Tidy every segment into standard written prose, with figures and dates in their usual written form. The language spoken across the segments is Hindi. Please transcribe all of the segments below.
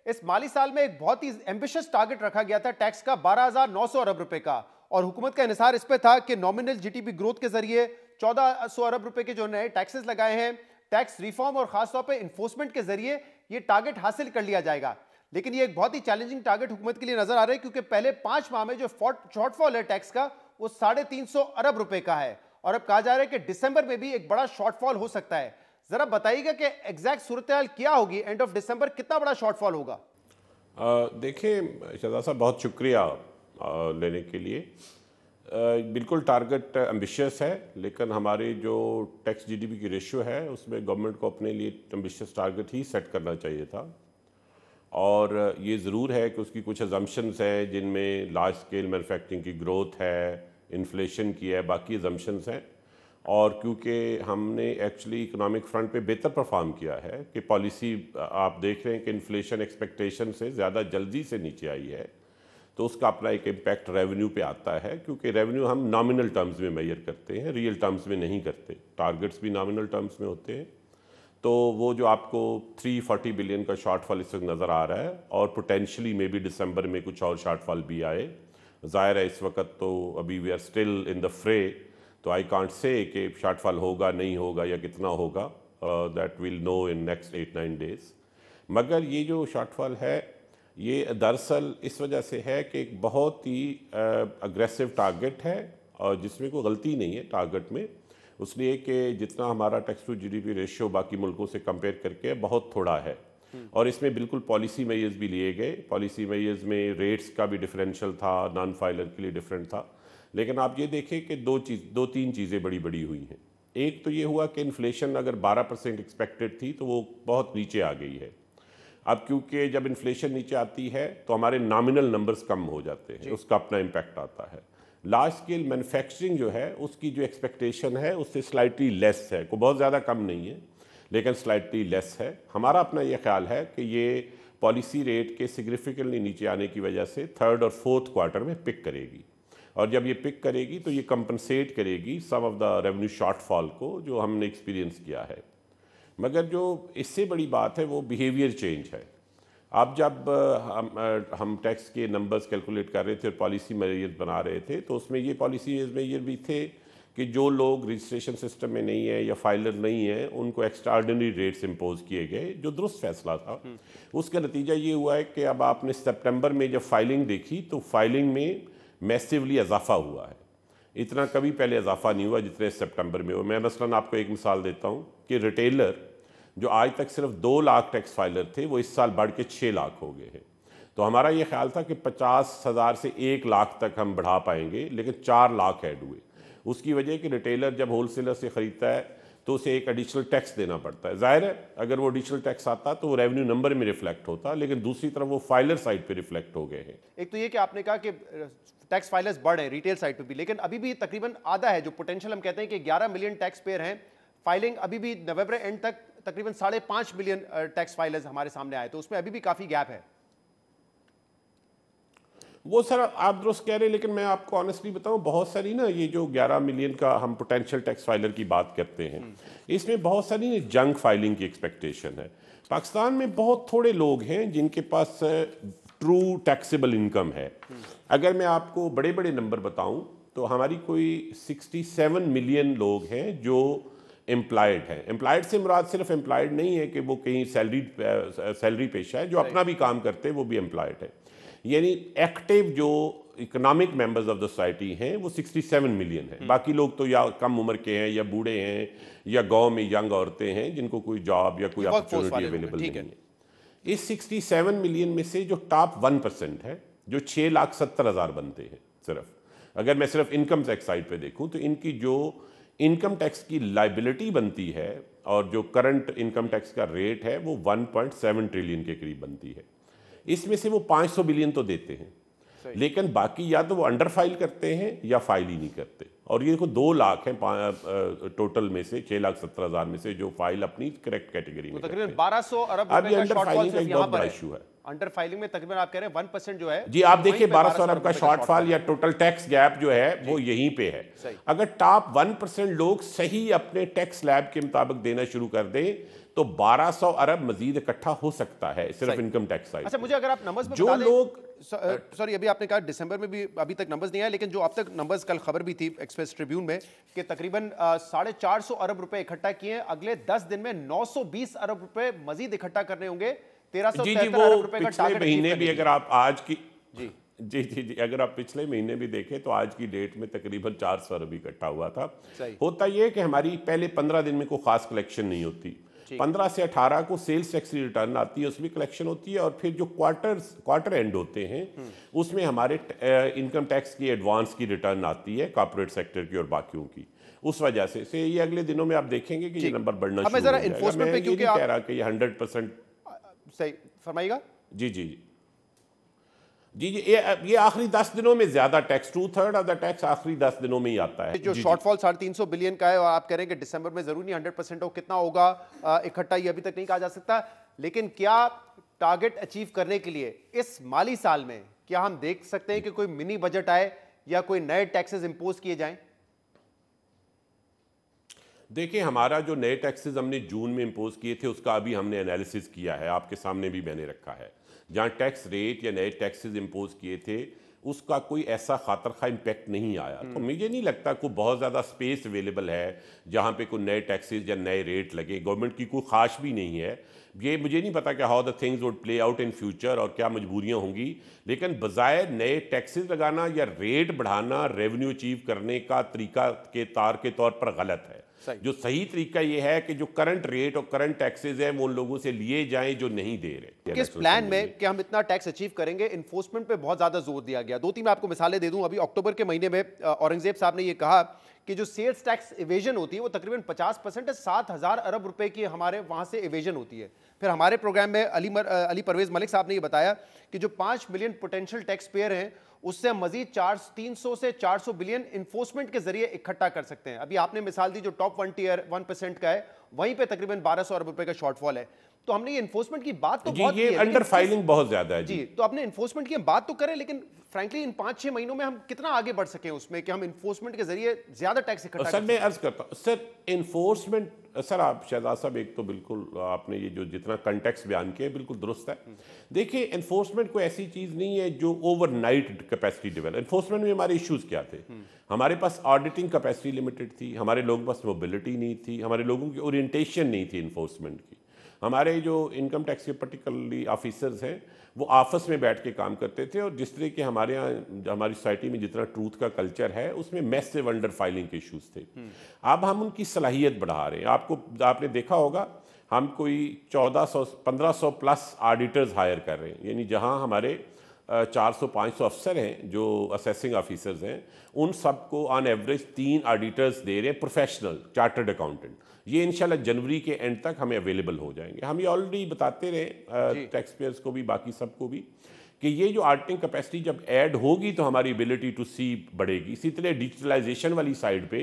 इस माली साल में एक बहुत ही एम्बिशियस टारगेट रखा गया था टैक्स का 12,900 अरब रुपए का, और हुकूमत का इंहिसार इस पे था कि नॉमिनल जीडीपी ग्रोथ के जरिए 1400 अरब रुपए के जो नए टैक्सेस लगाए हैं, टैक्स रिफॉर्म और खासतौर पे इन्फोर्समेंट के जरिए ये टारगेट हासिल कर लिया जाएगा। लेकिन ये एक बहुत ही चैलेंजिंग टारगेट हुकूमत के लिए नजर आ रहा है, क्योंकि पहले 5 माह में जो शॉर्टफॉल है टैक्स का वो 350 अरब रुपए का है, और अब कहा जा रहा है कि दिसंबर में भी एक बड़ा शॉर्टफॉल हो सकता है। जरा बताइएगा कि एग्जैक्ट सूरत हाल क्या होगी, एंड ऑफ दिसंबर कितना बड़ा शॉर्टफॉल होगा? देखिए शहजाद साहब, बहुत शुक्रिया लेने के लिए। बिल्कुल टारगेट एम्बिशियस है, लेकिन हमारे जो टैक्स जीडीपी की रेशियो है उसमें गवर्नमेंट को अपने लिए एम्बिशियस टारगेट ही सेट करना चाहिए था। और ये ज़रूर है कि उसकी कुछ अजम्पशंस हैं जिनमें लार्ज स्केल मैन्युफैक्चरिंग की ग्रोथ है, इन्फ्लेशन की है, बाकी अजम्पशंस हैं। और क्योंकि हमने एक्चुअली इकोनॉमिक फ्रंट पे बेहतर परफॉर्म किया है कि पॉलिसी आप देख रहे हैं कि इन्फ्लेशन एक्सपेक्टेशन से ज़्यादा जल्दी से नीचे आई है, तो उसका अपना एक इम्पैक्ट रेवेन्यू पे आता है, क्योंकि रेवेन्यू हम नॉमिनल टर्म्स में मेजर करते हैं, रियल टर्म्स में नहीं करते। टारगेट्स भी नॉमिनल टर्म्स में होते हैं। तो वो जो आपको 340 बिलियन का शॉर्टफॉल इस वक्त नज़र आ रहा है, और पोटेंशली मे बी दिसंबर में कुछ और शॉर्टफॉल भी आए। ज़ाहिर है इस वक्त तो अभी we are still in the fray, तो आई कांट से कि शॉर्टफॉल होगा नहीं होगा या कितना होगा, that will know in next 8-9 days. मगर ये जो शॉर्टफॉल है ये दरअसल इस वजह से है कि एक बहुत ही अग्रेसिव टारगेट है, और जिसमें कोई गलती नहीं है टारगेट में, उसलिए कि जितना हमारा टैक्स टू जीडीपी रेशियो बाकी मुल्कों से कंपेयर करके बहुत थोड़ा है। और इसमें बिल्कुल पॉलिसी मेजर्स भी लिए गए। पॉलिसी मेजर्स में रेट्स का भी डिफरेंशियल था, नॉन फाइलर के लिए डिफरेंट था। लेकिन आप ये देखें कि दो तीन चीज़ें बड़ी बड़ी हुई हैं। एक तो ये हुआ कि इन्फ्लेशन अगर 12% एक्सपेक्टेड थी तो वो बहुत नीचे आ गई है। अब क्योंकि जब इन्फ्लेशन नीचे आती है तो हमारे नॉमिनल नंबर्स कम हो जाते हैं, उसका अपना इम्पैक्ट आता है। लार्ज स्केल मैन्युफैक्चरिंग जो है उसकी जो एक्सपेक्टेशन है उससे स्लाइटली लेस है, कोई बहुत ज़्यादा कम नहीं है लेकिन स्लाइटली लेस है। हमारा अपना ये ख्याल है कि ये पॉलिसी रेट के सिग्निफिकेंटली नीचे आने की वजह से थर्ड और फोर्थ क्वार्टर में पिक करेगी, और जब ये पिक करेगी तो ये कंपनसेट करेगी सम ऑफ द रेवेन्यू शॉर्टफॉल को जो हमने एक्सपीरियंस किया है। मगर जो इससे बड़ी बात है वो बिहेवियर चेंज है। अब जब हम टैक्स के नंबर्स कैलकुलेट कर रहे थे और पॉलिसी मेजर्स बना रहे थे, तो उसमें ये पॉलिसी मेजर भी थे कि जो लोग रजिस्ट्रेशन सिस्टम में नहीं है या फाइलर नहीं है उनको एक्स्ट्राऑर्डिनरी रेट्स इम्पोज किए गए, जो दुरुस्त फैसला था। उसका नतीजा ये हुआ है कि अब आपने सितंबर में जब फाइलिंग देखी तो फाइलिंग में मैसिवली इजाफा हुआ है। इतना कभी पहले इजाफा नहीं हुआ जितने सितंबर में हुआ। मैं मसलन आपको एक मिसाल देता हूँ कि रिटेलर जो आज तक सिर्फ 2 लाख टैक्स फाइलर थे वो इस साल बढ़ के 6 लाख हो गए हैं। तो हमारा ये ख्याल था कि 50,000 से 1 लाख तक हम बढ़ा पाएंगे, लेकिन 4 लाख ऐड हुए। उसकी वजह कि रिटेलर जब होलसेलर से ख़रीदता है तो उसे एक एडिशनल टैक्स देना पड़ता है। ज़ाहिर है अगर वो एडिशनल टैक्स आता तो वो रेवेन्यू नंबर में रिफ्लेक्ट होता, लेकिन दूसरी तरफ वो फाइलर साइड पे रिफ्लेक्ट हो गए हैं। एक तो ये कि आपने कहा कि टैक्स फाइलर्स बढ़ हैं रिटेल साइड पे भी, लेकिन अभी भी तकरीबन आधा है जो पोटेंशियल हम कहते हैं कि 11 मिलियन टैक्स पेयर हैं। फाइलिंग अभी भी नवंबर एंड तक तकरीबन 5.5 मिलियन टैक्स फाइलर्स हमारे सामने आए, तो उसमें अभी भी काफी गैप है। वो सर आप दुरुस्त कह रहे हैं, लेकिन मैं आपको ऑनेस्टली बताऊं, बहुत सारी ना ये जो 11 मिलियन का हम पोटेंशियल टैक्स फाइलर की बात करते हैं, इसमें बहुत सारी जंक फाइलिंग की एक्सपेक्टेशन है। पाकिस्तान में बहुत थोड़े लोग हैं जिनके पास ट्रू टैक्सेबल इनकम है। अगर मैं आपको बड़े बड़े नंबर बताऊं तो हमारी कोई 67 मिलियन लोग हैं जो एम्प्लॉयड है। एम्प्लॉयड से मुराद सिर्फ एम्प्लॉयड नहीं है कि वो कहीं सैलरी पेशा है, जो अपना भी काम करते हैं वो भी एम्प्लॉयड है। यानी एक्टिव जो economic members of the society हैं वो 67 मिलियन है। बाकी लोग तो या कम उम्र के हैं या बूढ़े हैं या गांव में यंग औरतें हैं जिनको कोई जॉब या कोई अपॉर्चुनिटी अवेलेबल नहीं है। इस 67 मिलियन में से जो टॉप 1% है, जो 6,70,000 बनते हैं, सिर्फ अगर मैं सिर्फ इनकम टैक्स साइड पे देखूं तो इनकी जो इनकम टैक्स की लाइबिलिटी बनती है और जो करंट इनकम टैक्स का रेट है वो 1.7 ट्रिलियन के करीब बनती है। इसमें से वो 500 बिलियन तो देते हैं, लेकिन बाकी या तो वो अंडर फाइल करते हैं या फाइल ही नहीं करते। और ये देखो 2 लाख हैं टोटल में से 6,70,000 में से जो फाइल अपनी करेक्ट कैटेगरी में तकरीबन 1200 अरब अब ये अंडर फाइलिंग का एक बहुत बड़ा इशू है। अंडर फाइलिंग में तकरीबन आप कह रहे हैं 1% जो है जी, आप देखिए 1200 अरब का शॉर्टफॉल या टोटल टैक्स गैप जो है वो यहीं पे है। अगर टॉप 1% लोग सही अपने टैक्स स्लैब के मुताबिक देना शुरू कर दें तो 1200 अरब मजीद इकट्ठा हो सकता है सिर्फ इनकम टैक्स साइड। अच्छा, मुझे अगर आप नंबर्स में जो लोग सॉरी अभी आपने कहा दिसंबर में भी अभी तक नंबर्स नहीं आए, लेकिन जो अब तक नंबर्स कल खबर भी थी एक्सप्रेस ट्रिब्यून में कि तकरीबन 450 अरब रुपए इकट्ठा किए, अगले 10 दिन में 920 अरब रुपए मजीद इकट्ठा करने होंगे। 1373 अरब रुपए का टारगेट महीने भी अगर आप आज की जी अगर आप पिछले महीने भी देखें तो आज की डेट में तकरीबन 400 अरब इकट्ठा हुआ था। होता यह कि हमारी पहले 15 दिन में कोई खास कलेक्शन नहीं होती, 15 से 18 को सेल्स टैक्स की रिटर्न आती है, उसमें कलेक्शन होती है, और फिर जो क्वार्टर एंड होते हैं उसमें हमारे इनकम टैक्स की एडवांस की रिटर्न आती है कॉर्पोरेट सेक्टर की और बाकियों की। उस वजह से ये अगले दिनों में आप देखेंगे कि ये नंबर बढ़ना शुरू हो जाएगा। एनफोर्समेंट पे क्योंकि कह रहा कि ये 100% सही फरमाइएगा। जी ये आखिरी 10 दिनों में ज्यादा टैक्स 2/3 ऑफ द टैक्स आखिरी 10 दिनों में ही आता है। जो शॉर्टफॉल 350 बिलियन का है और आप कह रहे हैं कि दिसंबर में जरूर नहीं 100% हो, कितना होगा इकट्ठा ये अभी तक नहीं कहा जा सकता, लेकिन क्या टारगेट अचीव करने के लिए इस माली साल में क्या हम देख सकते हैं कि कोई मिनी बजट आए या कोई नए टैक्सेस इंपोज किए जाएं? देखिए, हमारा जो नए टैक्सेस हमने जून में इंपोज किए थे उसका अभी हमने एनालिसिस किया है, आपके सामने भी मैंने रखा है। जहाँ टैक्स रेट या नए टैक्सेस इंपोज किए थे उसका कोई ऐसा खातर खा इम्पैक्ट नहीं आया। तो मुझे नहीं लगता कोई बहुत ज़्यादा स्पेस अवेलेबल है जहाँ पे कोई नए टैक्सेस या नए रेट लगे। गवर्नमेंट की कोई ख्वाहिश भी नहीं है। ये मुझे नहीं पता कि how the things would play out in future और क्या मजबूरियाँ होंगी, लेकिन बजाय नए टैक्सेस लगाना या रेट बढ़ाना रेवेन्यू अचीव करने का तरीका के तौर पर गलत है। जो सही तरीका ये है कि जो करंट रेट और करंट टैक्सेस है वो उन लोगों से लिए जाएं जो नहीं दे रहे। किस प्लान में कि हम इतना टैक्स अचीव करेंगे, इन्फोर्समेंट पे बहुत ज्यादा जोर दिया गया। 2-3 मैं आपको मिसालें दे दूं। अभी अक्टूबर के महीने में औरंगजेब साहब ने ये कहा कि जो सेल्स टैक्स इवेजन होती है वो तकरीबन 50% है, 7,000 अरब रुपए की हमारे वहां से इवेजन होती है। फिर हमारे प्रोग्राम में अली परवेज मलिक साहब ने ये बताया कि जो 5 मिलियन पोटेंशियल टैक्स पेयर हैं उससे हम मजीद 300 से 400 बिलियन इन्फोर्समेंट के जरिए इकट्ठा कर सकते हैं। अभी आपने मिसाल दी जो टॉप 1% का है वहीं पे तकरीबन 1200 अरब रुपए का शॉर्टफॉल है। तो हमने ये इन्फोर्समेंट की बात तो बहुत की है, अंडर फाइलिंग बहुत ज्यादा है जी। तो अपने इन्फोर्समेंट की हम बात तो करें, लेकिन फ्रैंकली इन 5-6 महीनों में हम कितना आगे बढ़ सकें उसमें कि हम इन्फोर्समेंट के जरिए ज्यादा टैक्स इकट्ठा सर मैं अर्ज करता हूं सर इन्फोर्समेंट सर आप शहजाद साहब एक तो बिल्कुल आपने ये जो जितना कंटेक्स्ट बयान किया बिल्कुल दुरुस्त है। देखिए इन्फोर्समेंट कोई ऐसी चीज नहीं है जो ओवरनाइट कैपेसिटी डेवलप। इन्फोर्समेंट में हमारे इश्यूज क्या थे? हमारे पास ऑडिटिंग कैपेसिटी लिमिटेड थी, हमारे लोगों के पास मोबिलिटी नहीं थी, हमारे लोगों की ओरिएंटेशन नहीं थी इन्फोर्समेंट की। हमारे जो इनकम टैक्स के पर्टिकुलरली ऑफिसर्स हैं वो आपस में बैठ के काम करते थे, और जिस तरह के हमारे यहाँ हमारी सोसाइटी में जितना ट्रूथ का कल्चर है उसमें मैसिव अंडर फाइलिंग के इश्यूज थे। अब हम उनकी सलाहियत बढ़ा रहे हैं। आपने देखा होगा हम कोई 1400-1500 प्लस ऑडिटर्स हायर कर रहे हैं, यानी जहाँ हमारे 400-500 अफसर हैं जो असेसिंग ऑफिसर्स हैं उन सबको ऑन एवरेज 3 ऑडिटर्स दे रहे हैं प्रोफेशनल चार्टर्ड अकाउंटेंट। ये इंशाल्लाह जनवरी के एंड तक हमें अवेलेबल हो जाएंगे। हम ये ऑलरेडी बताते रहे टैक्स पेयर्स को भी बाकी सबको भी कि ये जो ऑडिटिंग कैपेसिटी जब ऐड होगी तो हमारी एबिलिटी टू सी बढ़ेगी। इसी तरह डिजिटलाइजेशन वाली साइड पे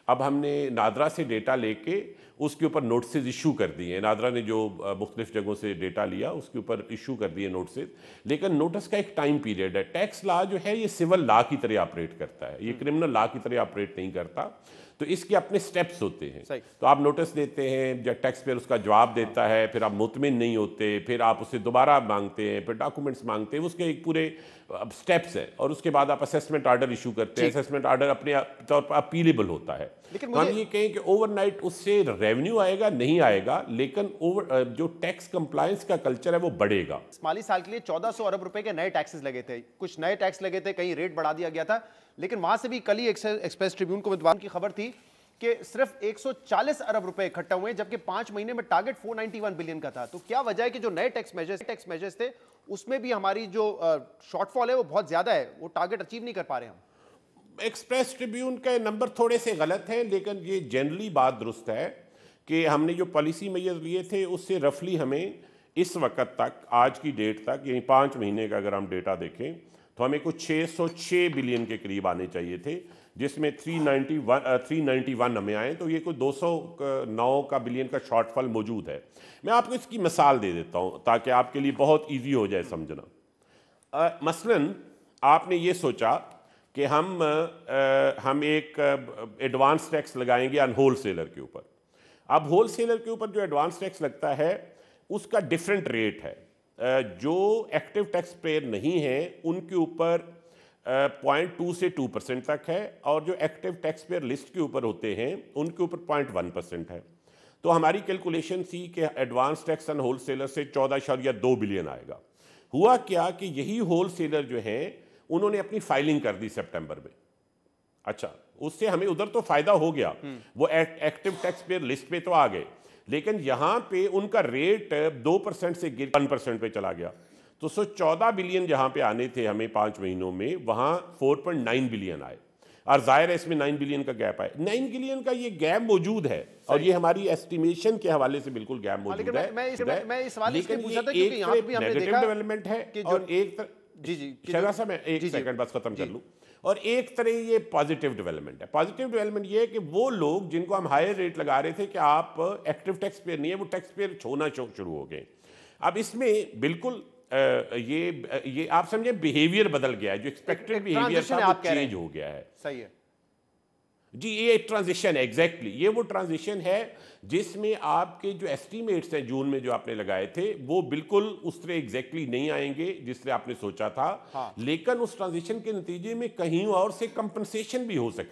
अब हमने नादरा से डेटा लेके उसके ऊपर नोटिस इशू कर दिए हैं। नादरा ने जो मुख्तलिफ जगहों से डेटा लिया उसके ऊपर इशू कर दिए नोटिस, लेकिन नोटिस का एक टाइम पीरियड है। टैक्स लॉ जो है ये सिविल लॉ की तरह ऑपरेट करता है, ये क्रिमिनल लॉ की तरह ऑपरेट नहीं करता। तो इसके अपने स्टेप्स होते हैं। तो आप नोटिस देते हैं, जब टैक्स पेयर उसका जवाब देता है, फिर आप मुतमिन नहीं होते, फिर आप उससे दोबारा मांगते हैं, फिर डॉक्यूमेंट्स मांगते हैं, उसके एक पूरे स्टेप्स है, और उसके बाद आप असेसमेंट ऑर्डर इशू करते हैं। असेसमेंट ऑर्डर अपने तौर पर अपीलेबल होता है। लेकिन हम ये कहें कि ओवरनाइट उससे रेवेन्यू आएगा नहीं आएगा, लेकिन जो टैक्स कंप्लायंस का कल्चर है वो बढ़ेगा। माली साल के लिए 1400 अरब रुपए के नए टैक्सेस लगे थे, कुछ नए टैक्स लगे थे, कहीं रेट बढ़ा दिया गया था, लेकिन वहां से भी कल ही एक्सप्रेस ट्रिब्यून को विद्वान की खबर थी कि सिर्फ 140 अरब रुपए इकट्ठा हुए, जबकि 5 महीने में टारगेट 491 बिलियन का था। तो क्या वजह है कि जो नए टैक्स मेजर्स थे उसमें भी हमारी जो शॉर्टफॉल है वो बहुत ज्यादा है, वो टारगेट अचीव नहीं कर पा रहे हम? एक्सप्रेस ट्रिब्यून के नंबर थोड़े से गलत हैं, लेकिन ये जनरली बात दुरुस्त है कि हमने जो पॉलिसी मेजर लिए थे उससे रफली हमें इस वक्त तक आज की डेट तक यानी 5 महीने का अगर हम डेटा देखें तो हमें कुछ 606 बिलियन के करीब आने चाहिए थे, जिसमें 391 हमें आए, तो ये कुछ 209 का बिलियन का शॉर्टफॉल मौजूद है। मैं आपको इसकी मिसाल दे देता हूँ ताकि आपके लिए बहुत ईजी हो जाए समझना। मसलन आपने ये सोचा कि हम एक एडवांस टैक्स लगाएंगे अन होलसेलर के ऊपर। अब होलसेलर के ऊपर जो एडवांस टैक्स लगता है उसका डिफरेंट रेट है। जो एक्टिव टैक्स पेयर नहीं है उनके ऊपर 0.2 से 2% तक है, और जो एक्टिव टैक्स पेयर लिस्ट के ऊपर होते हैं उनके ऊपर 0.1% है। तो हमारी कैलकुलेशन थी कि एडवांस टैक्स ऑन होलसेलर से 14.2 बिलियन आएगा। हुआ क्या कि यही होलसेलर जो हैं उन्होंने अपनी फाइलिंग कर दी सितंबर में। अच्छा, उससे हमें उधर तो फायदा हो गया, वो एक्टिव टैक्स पेयर लिस्ट पे तो आ गए, लेकिन यहां पे उनका रेट 2% से गिर 1% पे चला गया। तो 14 बिलियन जहां पे आने थे हमें 5 महीनों में, वहां 4.9 बिलियन आए, और जाहिर है इसमें 9 बिलियन का गैप आए। 9 बिलियन का ये गैप मौजूद है, और ये हमारी एस्टिमेशन के हवाले से बिल्कुल गैप मौजूद है। मैं इस सवाल लेकिन पूछा था क्योंकि यहाँ भी हमने देखा डेवलपमेंट है, और एक शहजाद साहब मैं एक सेकंड बस खत्म कर लूं, और एक तरह ये पॉजिटिव डेवलपमेंट है। पॉजिटिव डेवलपमेंट ये है कि वो लोग जिनको हम हायर रेट लगा रहे थे कि आप एक्टिव टैक्स पेयर नहीं है, वो टैक्स पेयर छोड़ना शुरू हो गए। अब इसमें बिल्कुल ये आप समझे बिहेवियर बदल गया है, जो एक्सपेक्टेड बिहेवियर था वो चेंज हो गया है। सही है जी, ये ट्रांजिशन है, एग्जैक्टली ये वो ट्रांजिशन है जिसमें आपके जो एस्टीमेट्स हैं जून में जो आपने लगाए थे वो बिल्कुल उस तरह एग्जैक्टली नहीं आएंगे जिस तरह आपने सोचा था। हाँ। लेकिन उस ट्रांजिशन के नतीजे में कहीं और से कंपनसेशन भी हो सकती है।